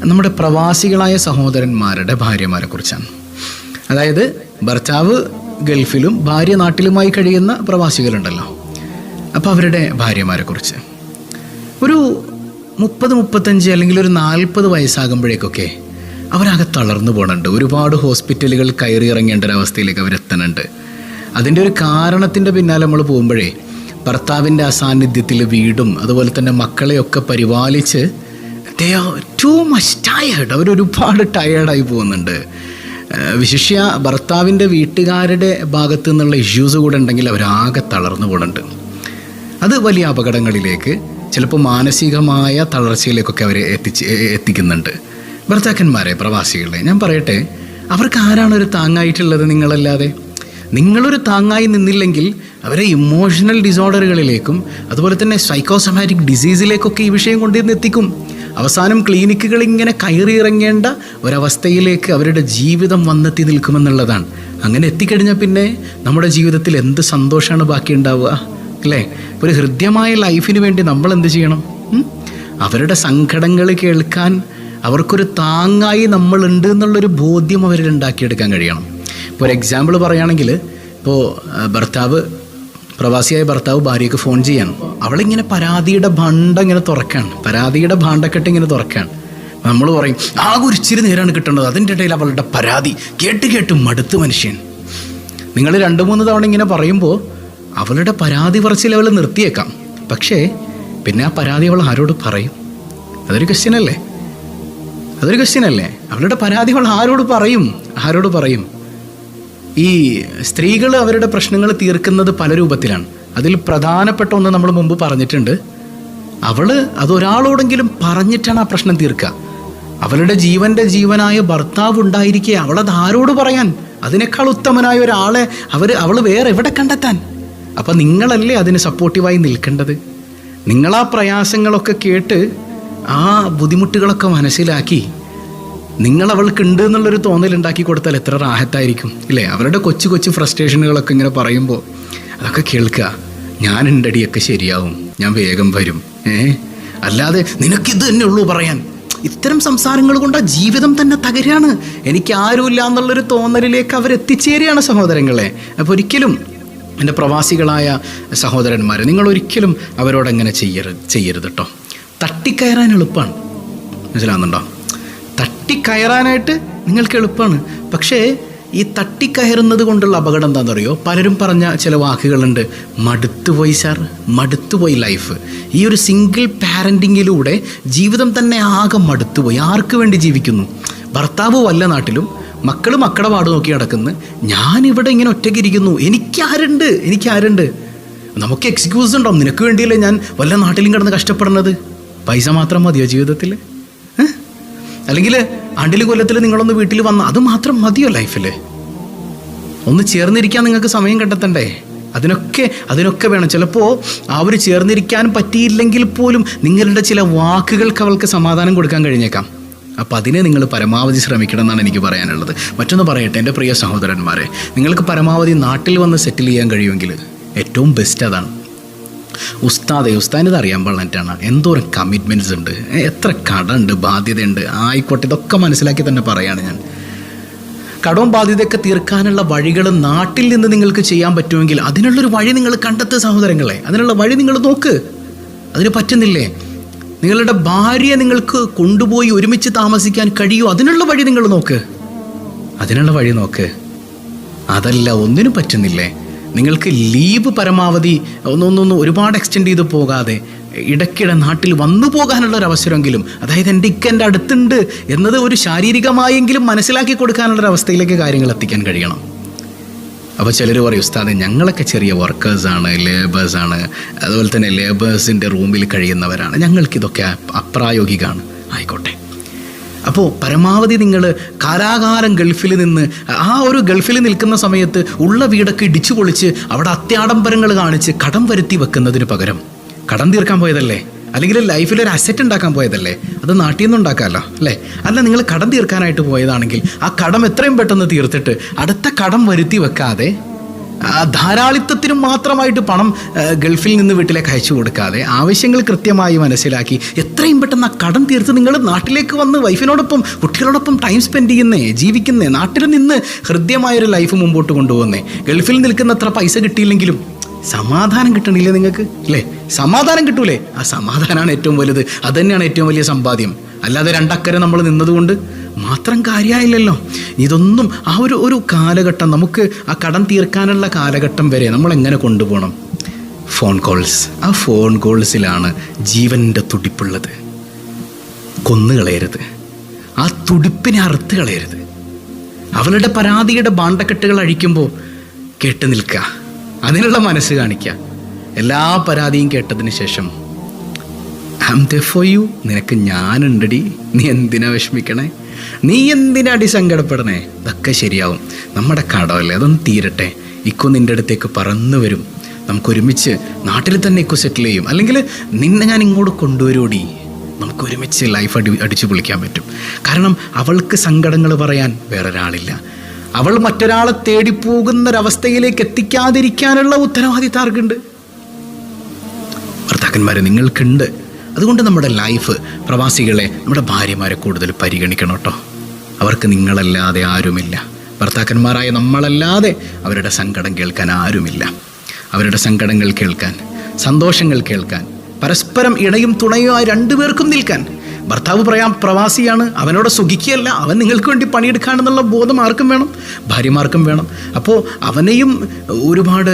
നമ്മുടെ പ്രവാസികളായ സഹോദരന്മാരുടെ ഭാര്യമാരെ കുറിച്ചാണ്. അതായത് ഭർത്താവ് ഗൾഫിലും ഭാര്യ നാട്ടിലുമായി കഴിയുന്ന പ്രവാസികളുണ്ടല്ലോ. അപ്പോൾ അവരുടെ ഭാര്യമാരെ കുറിച്ച് ഒരു 30-35 അല്ലെങ്കിൽ ഒരു 40 വയസ്സാകുമ്പോഴേക്കൊക്കെ അവരാകെ തളർന്നു പോകുന്നുണ്ട്. ഒരുപാട് ഹോസ്പിറ്റലുകൾ കയറി ഇറങ്ങേണ്ട ഒരവസ്ഥയിലേക്ക് അവരെത്തുന്നുണ്ട്. അതിൻ്റെ ഒരു കാരണത്തിൻ്റെ പിന്നാലെ നമ്മൾ പോകുമ്പോഴേ ഭർത്താവിൻ്റെ അസാന്നിധ്യത്തിൽ വീടും അതുപോലെ തന്നെ മക്കളെയൊക്കെ പരിപാലിച്ച് they are too much tired. അവരൊരുപാട് ടയേർഡായി പോകുന്നുണ്ട്. വിശിഷ്യ ഭർത്താവിൻ്റെ വീട്ടുകാരുടെ ഭാഗത്തു നിന്നുള്ള ഇഷ്യൂസ് കൂടെ ഉണ്ടെങ്കിൽ അവരാകെ തളർന്നു പോകുന്നുണ്ട്. അത് വലിയ അപകടങ്ങളിലേക്ക്, ചിലപ്പോൾ മാനസികമായ തളർച്ചയിലേക്കൊക്കെ അവരെ എത്തിക്കുന്നുണ്ട്. ഭർത്താക്കന്മാരെ, പ്രവാസികളെ ഞാൻ പറയട്ടെ, അവർക്ക് ആരാണ് ഒരു താങ്ങായിട്ടുള്ളത്? നിങ്ങളല്ലാതെ. നിങ്ങളൊരു താങ്ങായി നിന്നില്ലെങ്കിൽ അവരെ ഇമോഷണൽ ഡിസോർഡറുകളിലേക്കും അതുപോലെ തന്നെ സൈക്കോസൊമാറ്റിക് ഡിസീസിലേക്കൊക്കെ ഈ വിഷയം കൊണ്ടുവന്ന് എത്തിക്കും. അവസാനം ക്ലിനിക്കുകൾ ഇങ്ങനെ കയറിയിറങ്ങേണ്ട ഒരവസ്ഥയിലേക്ക് അവരുടെ ജീവിതം വന്നെത്തി നിൽക്കുമെന്നുള്ളതാണ്. അങ്ങനെ എത്തിക്കഴിഞ്ഞാൽ പിന്നെ നമ്മുടെ ജീവിതത്തിൽ എന്ത് സന്തോഷമാണ് ബാക്കി ഉണ്ടാവുക, അല്ലേ? ഒരു ഹൃദ്യമായ ലൈഫിന് വേണ്ടി നമ്മൾ എന്ത് ചെയ്യണം? അവരുടെ സങ്കടങ്ങൾ കേൾക്കാൻ അവർക്കൊരു താങ്ങായി നമ്മളുണ്ട് എന്നുള്ളൊരു ബോധ്യം അവരിൽ ഉണ്ടാക്കിയെടുക്കാൻ കഴിയണം. ഇപ്പോൾ ഒരു എക്സാമ്പിൾ പറയുകയാണെങ്കിൽ, ഇപ്പോൾ പ്രവാസിയായ ഭർത്താവ് ഭാര്യയ്ക്ക് ഫോൺ ചെയ്യാൻ, അവളിങ്ങനെ പരാതിയുടെ ഇങ്ങനെ തുറക്കാണ്, പരാതിയുടെ ഭാണ്ഡക്കെട്ട് ഇങ്ങനെ തുറക്കാണ്. നമ്മൾ പറയും ആകെ ഒരിച്ചിരി നേരമാണ് കിട്ടേണ്ടത്, അതിൻ്റെ ഇടയിൽ അവളുടെ പരാതി കേട്ട് മടുത്ത് മനുഷ്യൻ. നിങ്ങൾ 2-3 തവണ ഇങ്ങനെ പറയുമ്പോൾ അവളുടെ പരാതി പറച്ചിൽ അവൾ നിർത്തിയേക്കാം. പക്ഷേ പിന്നെ ആ പരാതി അവൾ ആരോട് പറയും? അതൊരു ക്വസ്റ്റ്യൻ അല്ലേ? അവളുടെ പരാതി അവൾ ആരോട് പറയും? ഈ സ്ത്രീകൾ അവരുടെ പ്രശ്നങ്ങൾ തീർക്കുന്നത് പല രൂപത്തിലാണ്. അതിൽ പ്രധാനപ്പെട്ട ഒന്ന് നമ്മൾ മുമ്പ് പറഞ്ഞിട്ടുണ്ട്. അവൾ അതൊരാളോടെങ്കിലും പറഞ്ഞിട്ടാണ് ആ പ്രശ്നം തീർക്കുക. അവളുടെ ജീവനായ ഭർത്താവ് ഉണ്ടായിരിക്കെ അവളത് ആരോട് പറയാൻ? അതിനേക്കാൾ ഉത്തമനായ ഒരാളെ അവൾ വേറെ എവിടെ കണ്ടെത്താൻ? അപ്പം നിങ്ങളല്ലേ അതിന് സപ്പോർട്ടീവായി നിൽക്കേണ്ടത്. നിങ്ങളാ പ്രയാസങ്ങളൊക്കെ കേട്ട് ആ ബുദ്ധിമുട്ടുകളൊക്കെ മനസ്സിലാക്കി നിങ്ങൾ അവൾക്കുണ്ട് എന്നുള്ളൊരു തോന്നലുണ്ടാക്കി കൊടുത്താൽ എത്ര റാഹത്തായിരിക്കും, ഇല്ലേ? അവരുടെ കൊച്ചു ഫ്രസ്ട്രേഷനുകളൊക്കെ ഇങ്ങനെ പറയുമ്പോൾ അതൊക്കെ കേൾക്കുക. ഞാനുണ്ടടിയൊക്കെ ശരിയാവും, ഞാൻ വേഗം വരും, അല്ലാതെ നിനക്കിത് തന്നെ ഉള്ളൂ പറയാൻ. ഇത്തരം സംസാരങ്ങൾ കൊണ്ട് ആ ജീവിതം തന്നെ തകരാണ്. എനിക്ക് ആരുമില്ല എന്നുള്ളൊരു തോന്നലിലേക്ക് അവരെത്തിച്ചേരുകയാണ് സഹോദരങ്ങളെ. അപ്പോൾ ഒരിക്കലും എൻ്റെ പ്രവാസികളായ സഹോദരന്മാർ, നിങ്ങളൊരിക്കലും അവരോടങ്ങനെ ചെയ്യരുത് കേട്ടോ. തട്ടിക്കയറാൻ എളുപ്പമാണ്, മനസ്സിലാകുന്നുണ്ടോ? തട്ടിക്കയറാനായിട്ട് നിങ്ങൾക്ക് എളുപ്പമാണ്. പക്ഷേ ഈ തട്ടിക്കയറുന്നത് കൊണ്ടുള്ള അപകടം എന്താണെന്നറിയോ? പലരും പറഞ്ഞ ചില വാക്കുകളുണ്ട്. മടുത്തുപോയി ലൈഫ്. ഈ ഒരു സിംഗിൾ പാരൻറ്റിങ്ങിലൂടെ ജീവിതം തന്നെ ആകെ മടുത്തുപോയി. ആർക്ക് വേണ്ടി ജീവിക്കുന്നു? ഭർത്താവ് വല്ല നാട്ടിലും, മക്കൾ മക്കളുടെ പാട് നോക്കി നടക്കുന്നു, ഞാനിവിടെ ഇങ്ങനെ ഒറ്റയ്ക്കിരിക്കുന്നു, എനിക്കാരുണ്ട്? നമുക്ക് എക്സ്ക്യൂസ് ഉണ്ടോ? നിനക്ക് വേണ്ടിയല്ലേ ഞാൻ വല്ല നാട്ടിലും കിടന്ന് കഷ്ടപ്പെടുന്നത്? പൈസ മാത്രം മതിയോ ജീവിതത്തിൽ? അല്ലെങ്കിൽ ആണ്ടിൽ കൊല്ലത്തിൽ നിങ്ങളൊന്ന് വീട്ടിൽ വന്ന അത് മാത്രം മതിയോ ലൈഫിൽ? ഒന്ന് ചേർന്നിരിക്കാൻ നിങ്ങൾക്ക് സമയം കണ്ടെത്തണ്ടേ? അതിനൊക്കെ വേണം. ചിലപ്പോൾ ആ ഒരു ചേർന്നിരിക്കാൻ പറ്റിയില്ലെങ്കിൽ പോലും നിങ്ങളുടെ ചില വാക്കുകൾക്ക് അവൾക്ക് സമാധാനം കൊടുക്കാൻ കഴിഞ്ഞേക്കാം. അപ്പോൾ അതിനെ നിങ്ങൾ പരമാവധി ശ്രമിക്കണം എന്നാണ് എനിക്ക് പറയാനുള്ളത്. മറ്റൊന്ന് പറയട്ടെ എൻ്റെ പ്രിയ സഹോദരന്മാരെ, നിങ്ങൾക്ക് പരമാവധി നാട്ടിൽ വന്ന് സെറ്റിൽ ചെയ്യാൻ കഴിയുമെങ്കിൽ ഏറ്റവും ബെസ്റ്റ് അതാണ്. ഉസ്താദിന് അറിയാൻ പാടില്ലാണ് എന്തോരം കമ്മിറ്റ്മെൻറ്റ്സ് ഉണ്ട്, എത്ര കടമുണ്ട്, ബാധ്യതയുണ്ട്. ആയിക്കോട്ടെ, ഇതൊക്കെ മനസ്സിലാക്കി തന്നെ പറയാണ് ഞാൻ. കടവും ബാധ്യതയൊക്കെ തീർക്കാനുള്ള വഴികൾ നാട്ടിൽ നിന്ന് നിങ്ങൾക്ക് ചെയ്യാൻ പറ്റുമെങ്കിൽ അതിനുള്ളൊരു വഴി നിങ്ങൾ കണ്ടെത്തുക സഹോദരങ്ങളെ. അതിനുള്ള വഴി നിങ്ങൾ നോക്ക്. അതിന് പറ്റുന്നില്ലേ? നിങ്ങളുടെ ഭാര്യയെ നിങ്ങൾക്ക് കൊണ്ടുപോയി ഒരുമിച്ച് താമസിക്കാൻ കഴിയുമോ? അതിനുള്ള വഴി നിങ്ങൾ നോക്ക്. അതല്ല, ഒന്നിനും പറ്റുന്നില്ലേ? നിങ്ങൾക്ക് ലീവ് പരമാവധി ഒന്നൊന്ന് ഒരുപാട് എക്സ്റ്റെൻഡ് ചെയ്ത് പോകാതെ ഇടയ്ക്കിടെ നാട്ടിൽ വന്നു പോകാനുള്ളൊരവസരമെങ്കിലും, അതായത് എൻ്റെ അടുത്തുണ്ട് എന്നത് ഒരു ശാരീരികമായെങ്കിലും മനസ്സിലാക്കി കൊടുക്കാനുള്ളൊരവസ്ഥയിലേക്ക് കാര്യങ്ങൾ എത്തിക്കാൻ കഴിയണം. അപ്പോൾ ചിലർ പറയും, ഉസ്താദേ ഞങ്ങളൊക്കെ ചെറിയ വർക്കേഴ്സാണ്, ലേബേഴ്സാണ്, അതുപോലെ തന്നെ ലേബേഴ്സിൻ്റെ റൂമിൽ കഴിയുന്നവരാണ്, ഞങ്ങൾക്കിതൊക്കെ അപ്രായോഗികമാണ്. ആയിക്കോട്ടെ, അപ്പോൾ പരമാവധി നിങ്ങൾ കാലാകാലം ഗൾഫിൽ നിൽക്കുന്ന സമയത്ത് ഉള്ള വീടൊക്കെ ഇടിച്ചു പൊളിച്ച് അവിടെ അത്യാഡംബരങ്ങൾ കാണിച്ച് കടം വരുത്തി വെക്കുന്നതിന് പകരം കടം തീർക്കാൻ പോയതല്ലേ, അല്ലെങ്കിൽ ലൈഫിലൊരു അസറ്റ് ഉണ്ടാക്കാൻ പോയതല്ലേ, അത് നാട്ടിൽ നിന്ന് ഉണ്ടാക്കാമല്ലോ, അല്ലേ? അല്ല, നിങ്ങൾ കടം തീർക്കാനായിട്ട് പോയതാണെങ്കിൽ ആ കടം എത്രയും പെട്ടെന്ന് തീർത്തിട്ട് അടുത്ത കടം വരുത്തി വെക്കാതെ ധാരാളിത്തത്തിനും മാത്രമായിട്ട് പണം ഗൾഫിൽ നിന്ന് വീട്ടിലേക്ക് അയച്ചു കൊടുക്കാതെ ആവശ്യങ്ങൾ കൃത്യമായി മനസ്സിലാക്കി എത്രയും പെട്ടെന്ന് ആ കടം തീർത്ത് നിങ്ങൾ നാട്ടിലേക്ക് വന്ന് വൈഫിനോടൊപ്പം കുട്ടികളോടൊപ്പം ടൈം സ്പെൻഡ് ചെയ്യുന്നേ, ജീവിക്കുന്നേ, നാട്ടിൽ നിന്ന് ഹൃദ്യമായൊരു ലൈഫ് മുമ്പോട്ട് കൊണ്ടുപോകുന്നേ. ഗൾഫിൽ നിൽക്കുന്നത്ര പൈസ കിട്ടിയില്ലെങ്കിലും സമാധാനം കിട്ടണില്ലേ നിങ്ങൾക്ക്? അല്ലേ? സമാധാനം കിട്ടൂലേ? ആ സമാധാനമാണ് ഏറ്റവും വലുത്. അതുതന്നെയാണ് ഏറ്റവും വലിയ സമ്പാദ്യം. അല്ലാതെ രണ്ടക്കരെ നമ്മൾ നിന്നതുകൊണ്ട് മാത്രം കാര്യമായില്ലല്ലോ. ഇതൊന്നും ആ ഒരു കാലഘട്ടം, നമുക്ക് ആ കടം തീർക്കാനുള്ള കാലഘട്ടം വരെ നമ്മൾ എങ്ങനെ കൊണ്ടുപോകണം? Phone calls. ആ ഫോൺ കോൾസിലാണ് ജീവൻ്റെ തുടിപ്പുള്ളത്. കൊന്നുകളയരുത്, ആ തുടിപ്പിനെ അറുത്ത് കളയരുത്. അവളുടെ പരാതിയുടെ ബാണ്ടക്കെട്ടുകൾ അഴിക്കുമ്പോൾ കേട്ട് നിൽക്കുക, അതിനുള്ള മനസ്സ് കാണിക്കുക. എല്ലാ പരാതിയും കേട്ടതിന് ശേഷം I am there for you, നിനക്ക് ഞാനുണ്ടടി, നീ എന്തിനാ വിഷമിക്കണേ, നീ എന്തിനാടി സങ്കടപ്പെടണേ, ഇതൊക്കെ ശരിയാവും, നമ്മുടെ കടമല്ലേ, അതൊന്ന് തീരട്ടെ, ഇക്കോ നിൻ്റെ അടുത്തേക്ക് പറന്നു വരും, നമുക്കൊരുമിച്ച് നാട്ടിൽ തന്നെ ഇക്കോ സെറ്റിൽ ചെയ്യും, അല്ലെങ്കിൽ നിന്നെ ഞാൻ ഇങ്ങോട്ട് കൊണ്ടുവരൂടി, നമുക്കൊരുമിച്ച് ലൈഫ് അടിച്ചു പൊളിക്കാൻ പറ്റും. കാരണം അവൾക്ക് സങ്കടങ്ങൾ പറയാൻ വേറൊരാളില്ല. അവൾ മറ്റൊരാളെ തേടിപ്പോകുന്നൊരവസ്ഥയിലേക്ക് എത്തിക്കാതിരിക്കാനുള്ള ഉത്തരവാദിത്തം ആർക്കുണ്ട്? ഭർത്താക്കന്മാരെ നിങ്ങൾക്കുണ്ട്. അതുകൊണ്ട് നമ്മുടെ ലൈഫ്, പ്രവാസികളെ, നമ്മുടെ ഭാര്യമാരെ കൂടുതൽ പരിഗണിക്കണം കേട്ടോ. അവർക്ക് നിങ്ങളല്ലാതെ ആരുമില്ല. ഭർത്താക്കന്മാരായ നമ്മളല്ലാതെ അവരുടെ സങ്കടം കേൾക്കാൻ ആരുമില്ല. അവരുടെ സങ്കടങ്ങൾ കേൾക്കാൻ, സന്തോഷങ്ങൾ കേൾക്കാൻ, പരസ്പരം ഇണയും തുണയുമായി രണ്ടുപേർക്കും നിൽക്കാൻ. ഭർത്താവ് പ്രവാസിയാണ്, അവനോട് സുഖിക്കുകയല്ല, അവൻ നിങ്ങൾക്ക് വേണ്ടി പണിയെടുക്കാനെന്നുള്ള ബോധം ആർക്കും വേണം, ഭാര്യമാർക്കും വേണം. അപ്പോൾ അവനെയും ഒരുപാട്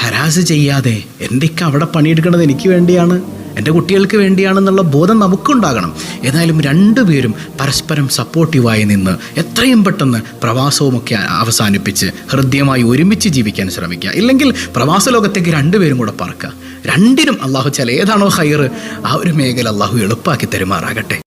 ഹരാസ് ചെയ്യാതെ, എൻ്റെയൊക്കെ അവിടെ പണിയെടുക്കുന്നത് എനിക്ക് വേണ്ടിയാണ്, എൻ്റെ കുട്ടികൾക്ക് വേണ്ടിയാണെന്നുള്ള ബോധം നമുക്കുണ്ടാകണം. ഏതായാലും രണ്ടുപേരും പരസ്പരം സപ്പോർട്ടീവായി നിന്ന് എത്രയും പെട്ടെന്ന് പ്രവാസവുമൊക്കെ അവസാനിപ്പിച്ച് ഹൃദ്യമായി ഒരുമിച്ച് ജീവിക്കാൻ ശ്രമിക്കുക. ഇല്ലെങ്കിൽ പ്രവാസ ലോകത്തേക്ക് രണ്ടുപേരും കൂടെ പറക്കുക. രണ്ടിനും അള്ളാഹു ഏതാണോ ഹൈറ് ആ ഒരു മേഖല അള്ളാഹു എളുപ്പാക്കി തരുമാറാകട്ടെ.